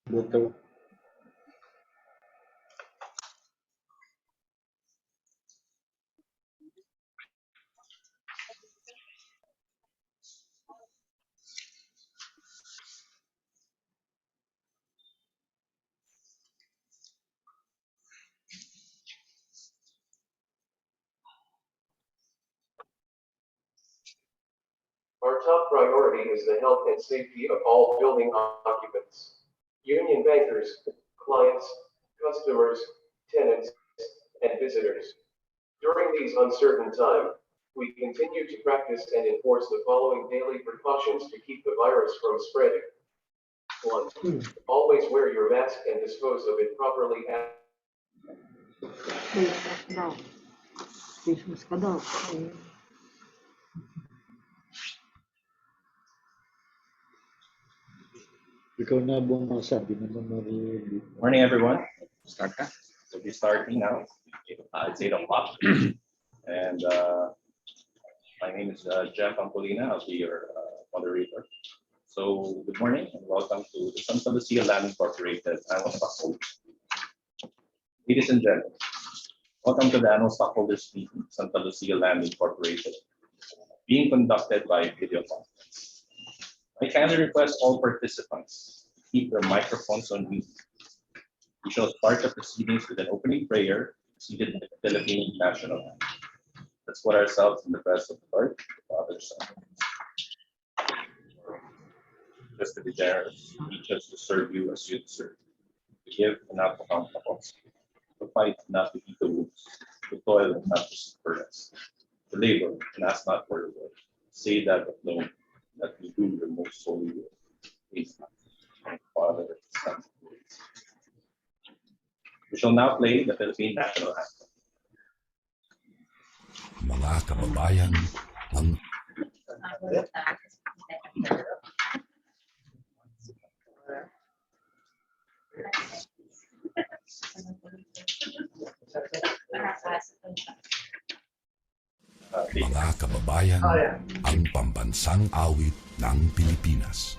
Buto. Our top priority is the health and safety of all building occupants, union bankers, clients, customers, tenants, and visitors. During these uncertain times, we continue to practice and enforce the following daily precautions to keep the virus from spreading. 1. Always wear your mask and dispose of it properly. Ikaw na bumasa, di naman marunong. Morning, everyone. Start ka. We'll be starting now. It's 8 o'clock. And my name is Jeff Ampolina. I'll be your moderator. So good morning and welcome to the Santa Lucia Land Incorporated Annual Stockholders. Ladies and gentlemen, welcome to the Annual Stockholders Meeting, Santa Lucia Land Incorporated, being conducted by video conference. I kindly request all participants to keep their microphones on mute. We shall start the proceedings with an opening prayer preceded by the Philippine national anthem. Let's put ourselves in the presence of the Lord, the Father, Son, and just to be generous, teach us to serve you as you deserve, to give and not to count upon, to fight not to eat the wounds, to toil and not to seek for rest, to labor and ask not for reward, say that alone, that we do your most holy will. Please, Father, Son, and Holy Spirit. We shall now play the Philippine national anthem. Mga kababayan, ang mga kababayan, ang pambansang awit ng Pilipinas.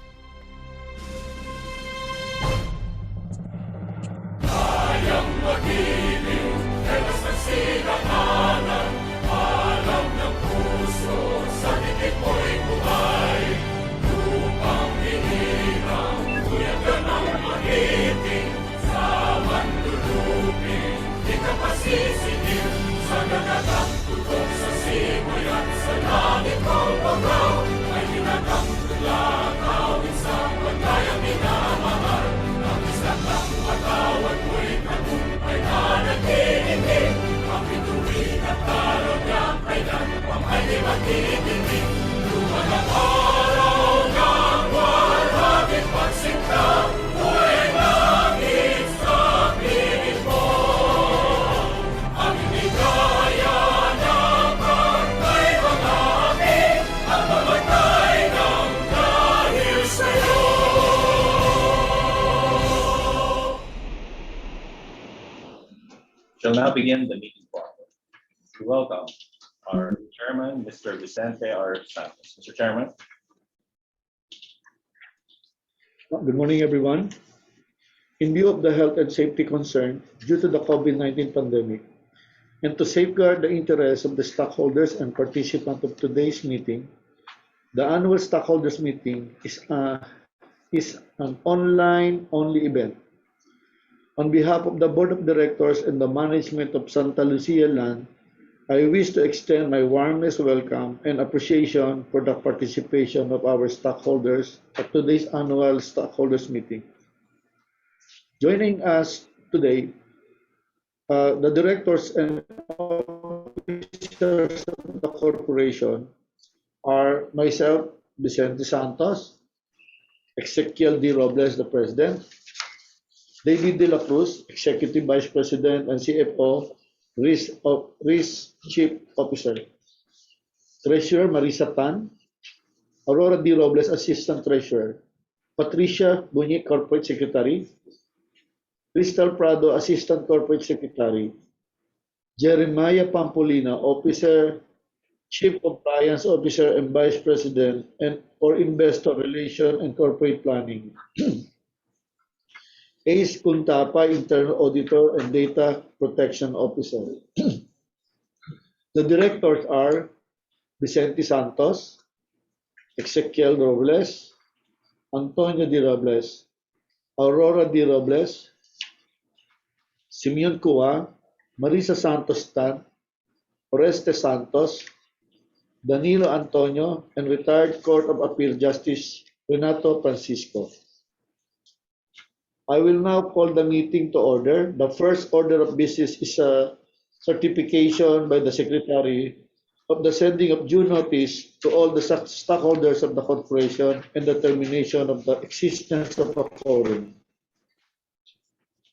Kayang magiliw, elas ng sinakanan, alam ng puso, sa dikit mo'y buhay. Lupang hinirang, tuyag ka ng magiting, sa manlulupin, di ka pasisingil, sa nagatang tutok sa simoy at sa langit mong pagaw, ay hinatang tulang awit sa pagkayang minamahal. Ang isang ng patawad mo'y tagumpay na nag-iingin, ang bituin at tarot niyang kailan pang ay di magtitingin. Luman ang araw ng walhagin pagsinta, buhay langit sa piling mo. Ang hindi kaya ng pagkay mga aking, ang mamatay ng dahil sa'yo. Shall now begin the meeting portion. We welcome our chairman, Mr. Vicente R. Santos. Mr. Chairman. Good morning, everyone. In view of the health and safety concern due to the COVID-19 pandemic, and to safeguard the interests of the stockholders and participants of today's meeting, the annual stockholders meeting is an online-only event. On behalf of the Board of Directors and the management of Santa Lucia Land, I wish to extend my warmest welcome and appreciation for the participation of our stockholders at today's annual stockholders meeting. Joining us today, the directors and officers of the corporation are myself, Vicente Santos, Ezequiel D. Robles, the President, David De La Cruz, Executive Vice President and CFO, Risk Chief Officer, Treasurer Marisa Tan, Aurora D. Robles, Assistant Treasurer, Patricia Bunyik, Corporate Secretary, Crystal Prado, Assistant Corporate Secretary, Jeremiah Pampolina, Officer Chief Compliance Officer and Vice President and or Investor Relation and Corporate Planning. Ace Kuntapa, Internal Auditor and Data Protection Officer. The directors are Vicente Santos, Ezequiel Robles, Antonio D. Robles, Aurora D. Robles, Simeon Cua, Marisa Santos Tan, Oreste Santos, Danilo Antonio, and retired Court of Appeal Justice Renato Francisco. I will now call the meeting to order. The first order of business is a certification by the Secretary of the sending of due notice to all the stockholders of the corporation and the termination of the existence of a quorum.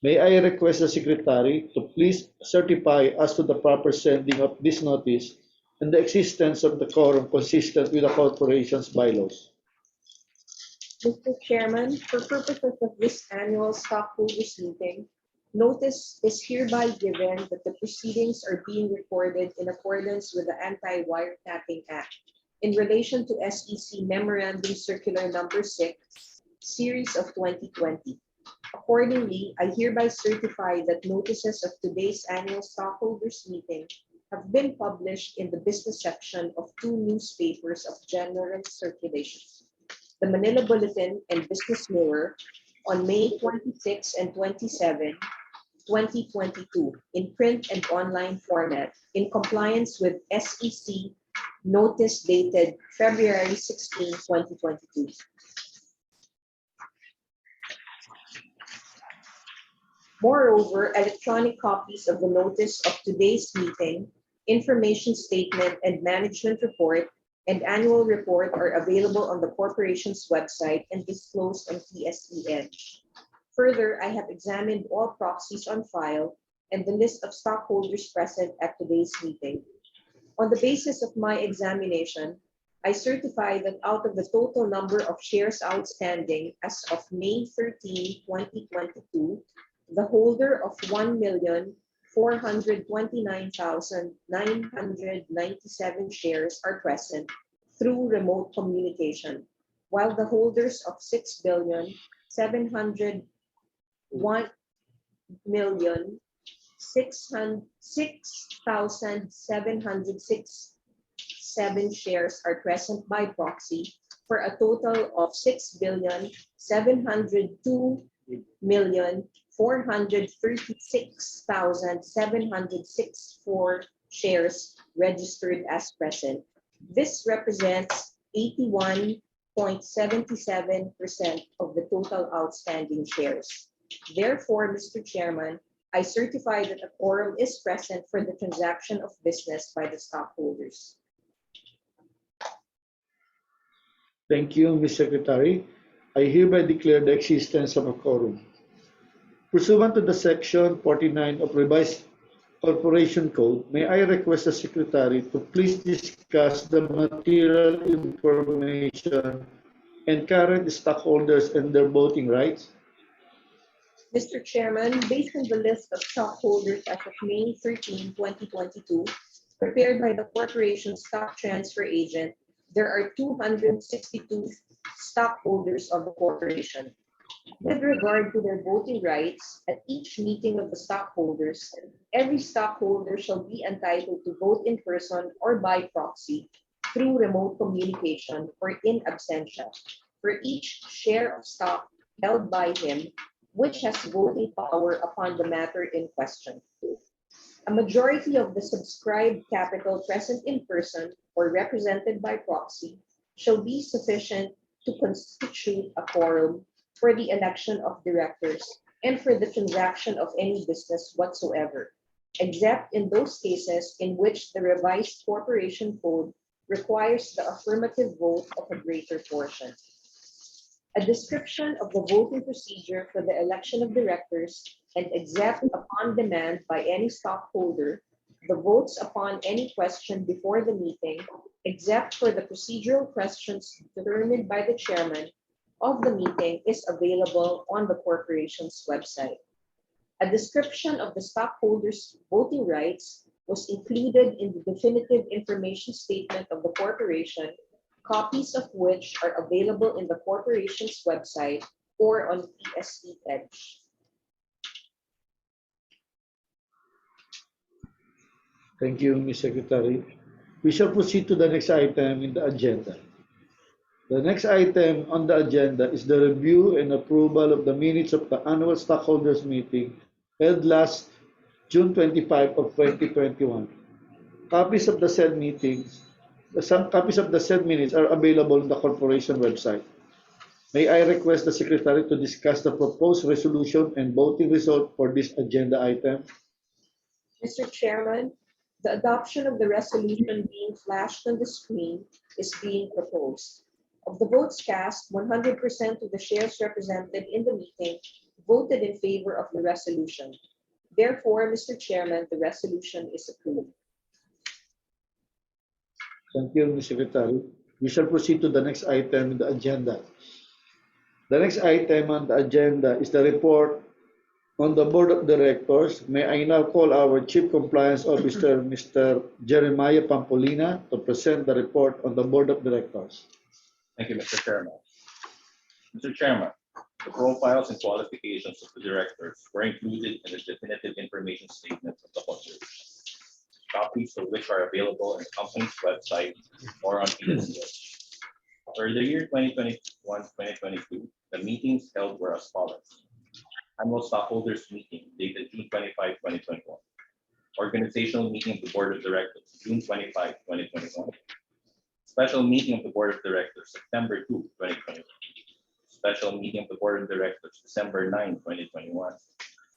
May I request the Secretary to please certify as to the proper sending of this notice and the existence of the quorum consistent with the corporation's bylaws. Mr. Chairman, for purposes of this annual stockholders meeting, notice is hereby given that the proceedings are being recorded in accordance with the Anti-Wiretapping Act in relation to SEC Memorandum Circular Number 6, Series of 2020. Accordingly, I hereby certify that notices of today's annual stockholders meeting have been published in the business section of 2 newspapers of general circulation, the Manila Bulletin and Business Mirror, on May 26 and 27, 2022, in print and online format, in compliance with SEC notice dated February 16, 2022. Moreover, electronic copies of the notice of today's meeting, information statement and management report, and annual report are available on the corporation's website and disclosed on TSE Edge. Further, I have examined all proxies on file and the list of stockholders present at today's meeting. On the basis of my examination, I certify that out of the total number of shares outstanding as of May 13, 2022, the holder of 1,429,997 shares are present through remote communication, while the holders of 6,701,606,706 shares are present by proxy, for a total of 6,702,436,764 shares registered as present. This represents 81.77% of the total outstanding shares. Therefore, Mr. Chairman, I certify that a quorum is present for the transaction of business by the stockholders. Thank you, Ms. Secretary. I hereby declare the existence of a quorum. Pursuant to the Section 49 of Revised Corporation Code, may I request the Secretary to please discuss the material information and current stockholders and their voting rights? Mr. Chairman, based on the list of stockholders as of May 13, 2022, prepared by the corporation's stock transfer agent, there are 262 stockholders of the corporation. With regard to their voting rights, at each meeting of the stockholders, every stockholder shall be entitled to vote in person or by proxy through remote communication or in absentia for each share of stock held by him which has voting power upon the matter in question. A majority of the subscribed capital present in person or represented by proxy shall be sufficient to constitute a quorum for the election of directors and for the transaction of any business whatsoever, except in those cases in which the revised corporation code requires the affirmative vote of a greater portion. A description of the voting procedure for the election of directors and except upon demand by any stockholder, the votes upon any question before the meeting, except for the procedural questions determined by the chairman of the meeting, is available on the corporation's website. A description of the stockholders' voting rights was included in the definitive information statement of the corporation, copies of which are available in the corporation's website or on PSE Edge. Thank you, Ms. Secretary. We shall proceed to the next item in the agenda. The next item on the agenda is the review and approval of the minutes of the annual stockholders meeting held last June 25 of 2021. Copies of the said minutes are available on the corporation website. May I request the secretary to discuss the proposed resolution and voting result for this agenda item? Mr. Chairman, the adoption of the resolution being flashed on the screen is being proposed. Of the votes cast, 100% of the shares represented in the meeting voted in favor of the resolution. Therefore, Mr. Chairman, the resolution is approved. Thank you, Ms. Secretary. We shall proceed to the next item in the agenda. The next item on the agenda is the report on the Board of Directors. May I now call our Chief Compliance Officer, Mr. Jeremiah Pampolina, to present the report on the Board of Directors. Thank you, Mr. Chairman. Mr. Chairman, the profiles and qualifications of the directors were included in the definitive information statement of the corporation, copies of which are available on the company's website or on PSE. For the year 2021-2022, the meetings held were as follows. Annual Stockholders Meeting dated June 25, 2021. Organizational Meeting of the Board of Directors, June 25, 2021. Special Meeting of the Board of Directors, September 2, 2021. Special Meeting of the Board of Directors, December 9, 2021.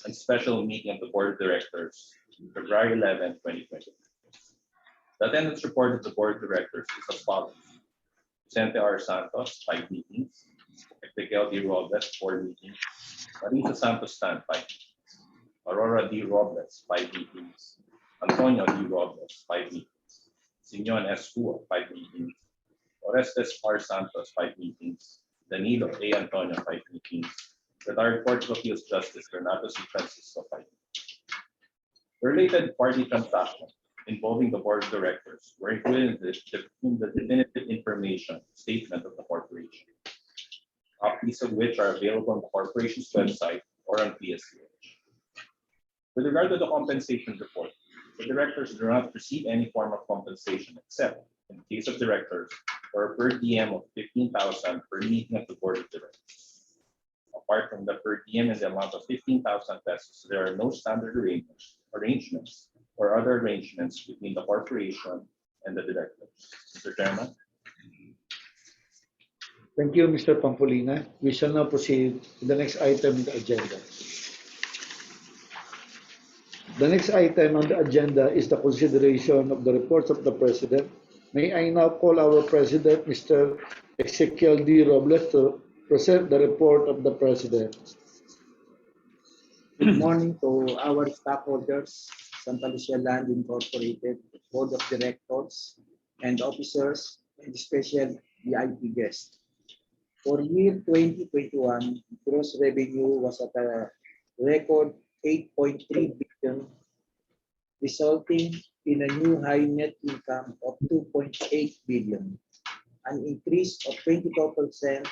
And Special Meeting of the Board of Directors, February 11, 2022. The attendance report of the Board of Directors is as follows. Vicente R. Santos, 5 meetings. Ezequiel D. Robles, 4 meetings. Marisa Santos Stan, 5 meetings. Aurora D. Robles, 5 meetings. Antonio D. Robles, 5 meetings. Simeon S. Hua, 5 meetings. Orestes R. Santos, 5 meetings. Danilo A. Antonio, 5 meetings. Retired Court of Appeals Justice Renato C. Francisco, 5 meetings. Related party transactions involving the Board of Directors were included in the definitive information statement of the corporation, copies of which are available on the corporation's website or on PSE. With regard to the compensation report, the directors do not receive any form of compensation except, in the case of directors, for a per diem of 15,000 per meeting of the Board of Directors. Apart from the per diem in the amount of 15,000 pesos, there are no standard arrangements or other arrangements between the corporation and the directors. Mr. Chairman. Thank you, Mr. Pampolina. We shall now proceed to the next item in the agenda. The next item on the agenda is the consideration of the reports of the President. May I now call our President, Mr. Ezequiel D. Robles, to present the report of the President. Good morning to our stockholders, Santa Lucia Land Incorporated, Board of Directors, and officers, and special VIP guests. For year 2021, gross revenue was at a record 8.3 billion, resulting in a new high net income of 2.8 billion, an increase of 22%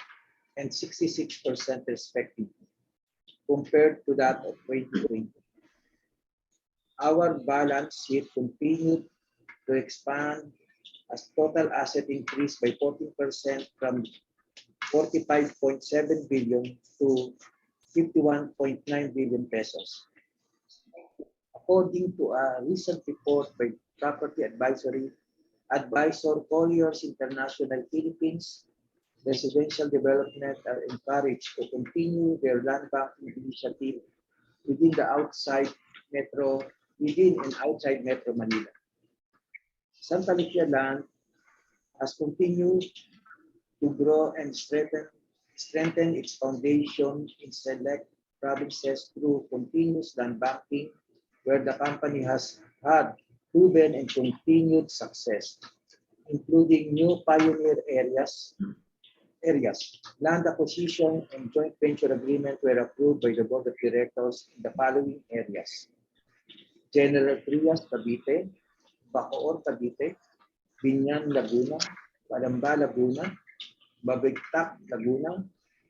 and 66% respectively, compared to that of 2020. Our balance sheet continued to expand as total asset increased by 14% from 45.7 billion to 51.9 billion pesos. According to a recent report by Property Advisory Advisor Colliers International Philippines, residential development are encouraged to continue their land banking initiative within and outside Metro Manila. Santa Lucia Land has continued to grow and strengthen its foundation in select provinces through continuous land banking, where the company has had proven and continued success, including new pioneer areas. Land acquisition and joint venture agreement were approved by the Board of Directors in the following areas. General Trias, Cavite, Bacoor, Cavite, Binyan, Laguna, Calamba, Laguna, Babigtak, Laguna,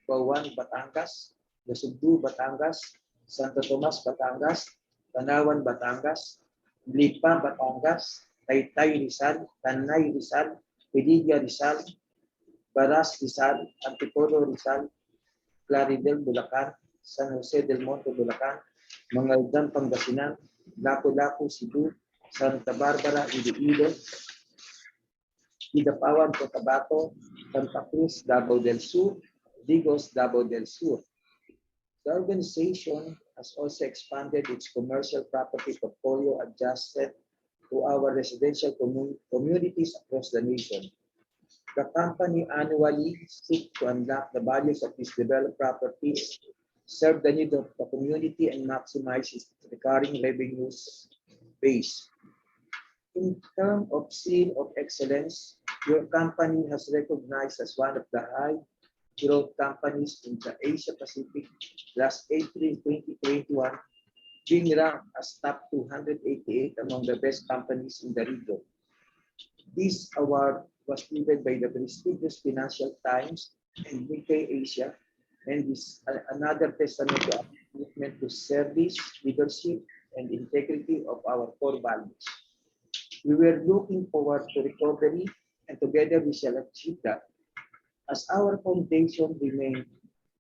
Bawan, Batangas, Gasugbu, Batangas, Santo Tomas, Batangas, Tanawan, Batangas, Lipa, Batangas, Taytay, Rizal, Tanay, Rizal, Piligia, Rizal, Baras, Rizal, Antipolo, Rizal, Claridel, Bulacan, San Jose del Monte, Bulacan, Mangaldan, Pangasinan, Lapu-Lapu, Cebu, Santa Barbara, Iloilo, Kidapawan, Cotabato, Santa Cruz, Davao del Sur, Digos, Davao del Sur. The organization has also expanded its commercial property portfolio adjusted to our residential communities across the nation. The company annually seeks to unlock the values of these developed properties, serve the needs of the community, and maximize its recurring revenues base. In terms of seal of excellence, your company has recognized as one of the high growth companies in the Asia Pacific last April 2021, being ranked as top 288 among the best companies in the region. This award was given by the prestigious Financial Times and Nikkei Asia, and is another testament to our commitment to service, leadership, and integrity of our core values. We were looking forward to recovery, and together we shall achieve that. As our foundation remains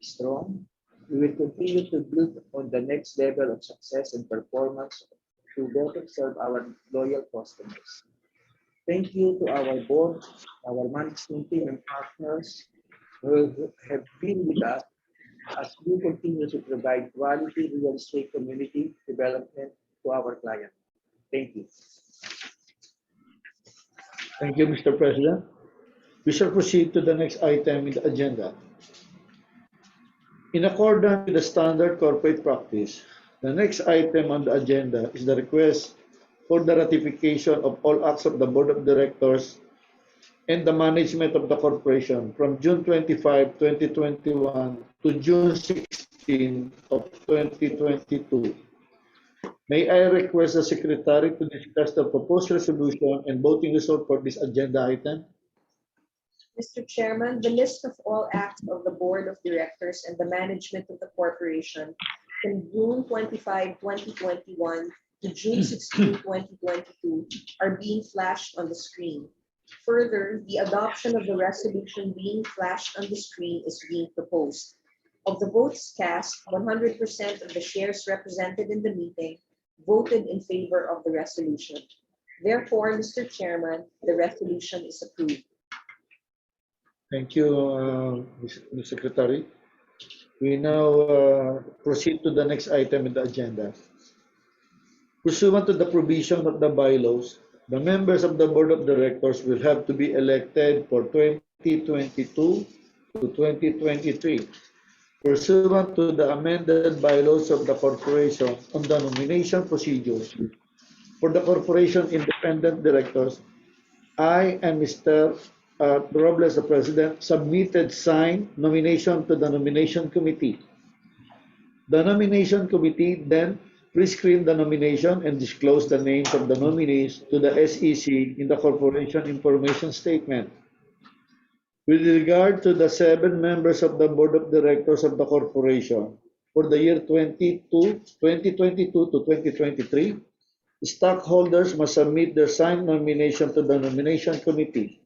strong, we will continue to build on the next level of success and performance to better serve our loyal customers. Thank you to our board, our management team, and partners who have been with us as we continue to provide quality real estate community development to our clients. Thank you. Thank you, Mr. President. We shall proceed to the next item in the agenda. In accordance with the standard corporate practice, the next item on the agenda is the request for the ratification of all acts of the Board of Directors and the management of the corporation from June 25, 2021 to June 16 of 2022. May I request the Secretary to discuss the proposed resolution and voting result for this agenda item? Mr. Chairman, the list of all acts of the Board of Directors and the management of the corporation from June 25, 2021 to June 16, 2022 are being flashed on the screen. Further, the adoption of the resolution being flashed on the screen is being proposed. Of the votes cast, 100% of the shares represented in the meeting voted in favor of the resolution. Therefore, Mr. Chairman, the resolution is approved. Thank you, Ms. Secretary. We now proceed to the next item in the agenda. Pursuant to the provision of the bylaws, the members of the Board of Directors will have to be elected for 2022 to 2023. Pursuant to the amended bylaws of the corporation on the nomination procedures for the corporation independent directors, I and Mr. Robles, the President, submitted signed nomination to the nomination committee. The nomination committee then pre-screened the nomination and disclosed the names of the nominees to the SEC in the corporation information statement. With regard to the 7 members of the Board of Directors of the corporation for the year 2022 to 2023, stockholders must submit their signed nomination to the nomination committee.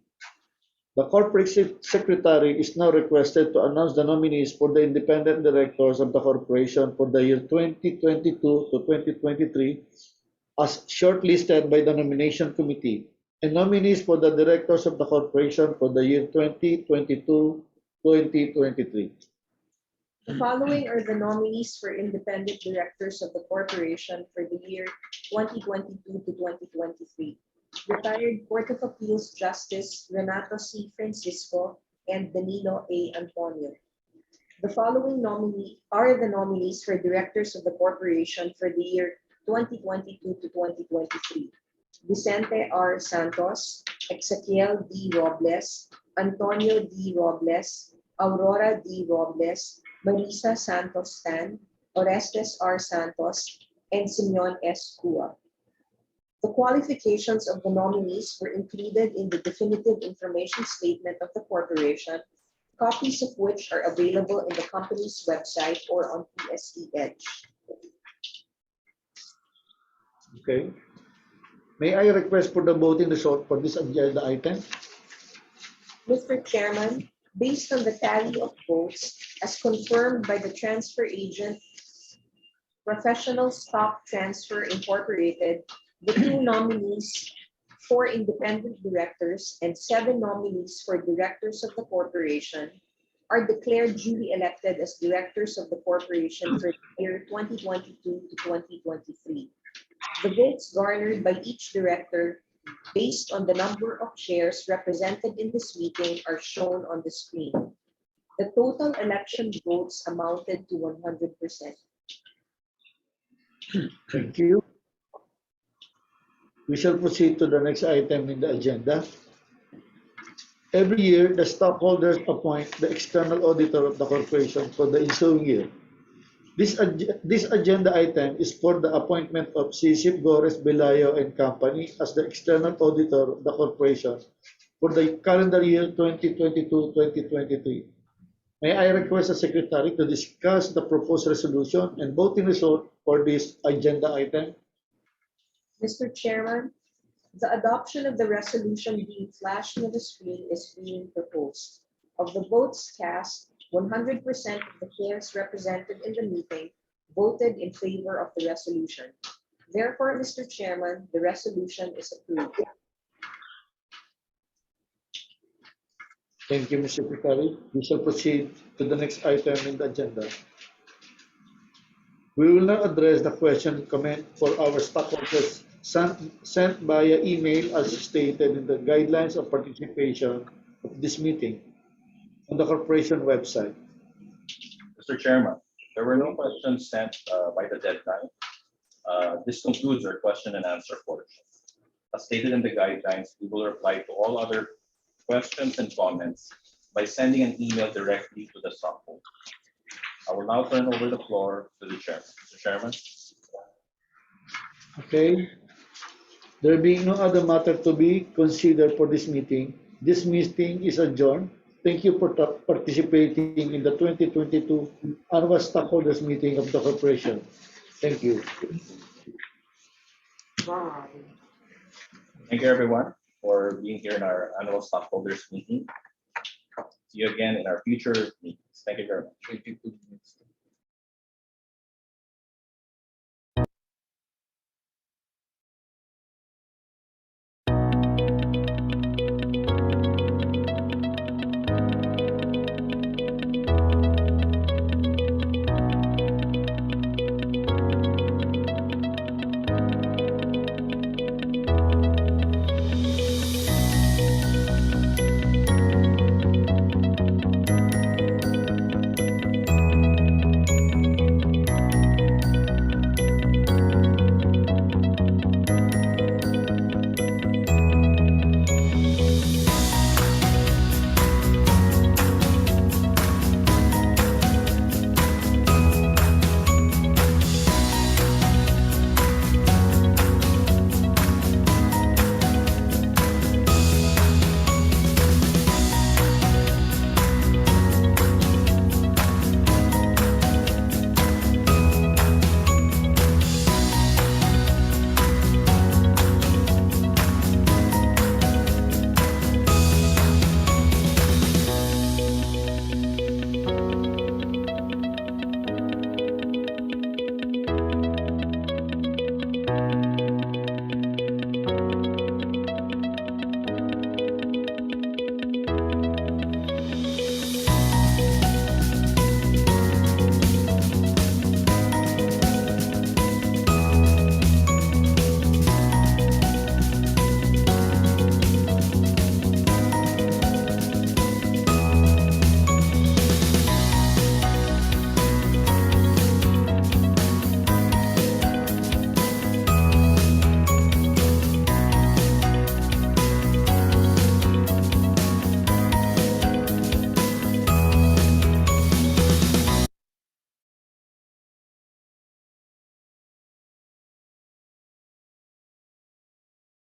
The corporate secretary is now requested to announce the nominees for the independent directors of the corporation for the year 2022 to 2023 as shortlisted by the nomination committee, and nominees for the directors of the corporation for the year 2022-2023. The following are the nominees for independent directors of the corporation for the year 2022 to 2023. Retired Court of Appeals Justice Renato C. Francisco and Danilo A. Antonio. The following are the nominees for directors of the corporation for the year 2022 to 2023. Vicente R. Santos, Ezequiel D. Robles, Antonio D. Robles, Aurora D. Robles, Marisa Santos Tan, Orestes R. Santos, and Simeon S. Cua. The qualifications of the nominees were included in the definitive information statement of the corporation, copies of which are available in the company's website or on PSE Edge. Okay. May I request for the voting result for this agenda item? Mr. Chairman, based on the tally of votes as confirmed by the transfer agent, Professional Stock Transfer Incorporated, the 2 nominees, 4 independent directors, and 7 nominees for directors of the corporation are declared duly elected as directors of the corporation for the year 2022 to 2023. The votes garnered by each director based on the number of shares represented in this meeting are shown on the screen. The total election votes amounted to 100%. Thank you. We shall proceed to the next item in the agenda. Every year, the stockholders appoint the external auditor of the corporation for the ensuing year. This agenda item is for the appointment of CSIP Gores Belayo and Company as the external auditor of the corporation for the calendar year 2022-2023. May I request the secretary to discuss the proposed resolution and voting result for this agenda item? Mr. Chairman, the adoption of the resolution being flashed on the screen is being proposed. Of the votes cast, 100% of the shares represented in the meeting voted in favor of the resolution. Therefore, Mr. Chairman, the resolution is approved. Thank you, Mr. Secretary. We shall proceed to the next item in the agenda. We will now address the question and comment for our stockholders sent via email as stated in the guidelines of participation of this meeting on the corporation website. Mr. Chairman, there were no questions sent by the deadline. This concludes our question and answer portion. As stated in the guidelines, we will reply to all other questions and comments by sending an email directly to the stockholder. I will now turn over the floor to the chairman. Mr. Chairman. Okay. There being no other matter to be considered for this meeting is adjourned. Thank you for participating in the 2022 Annual Stockholders Meeting of the corporation. Thank you. Thank you, everyone, for being here in our annual stockholders meeting. See you again in our future meetings. Thank you very much.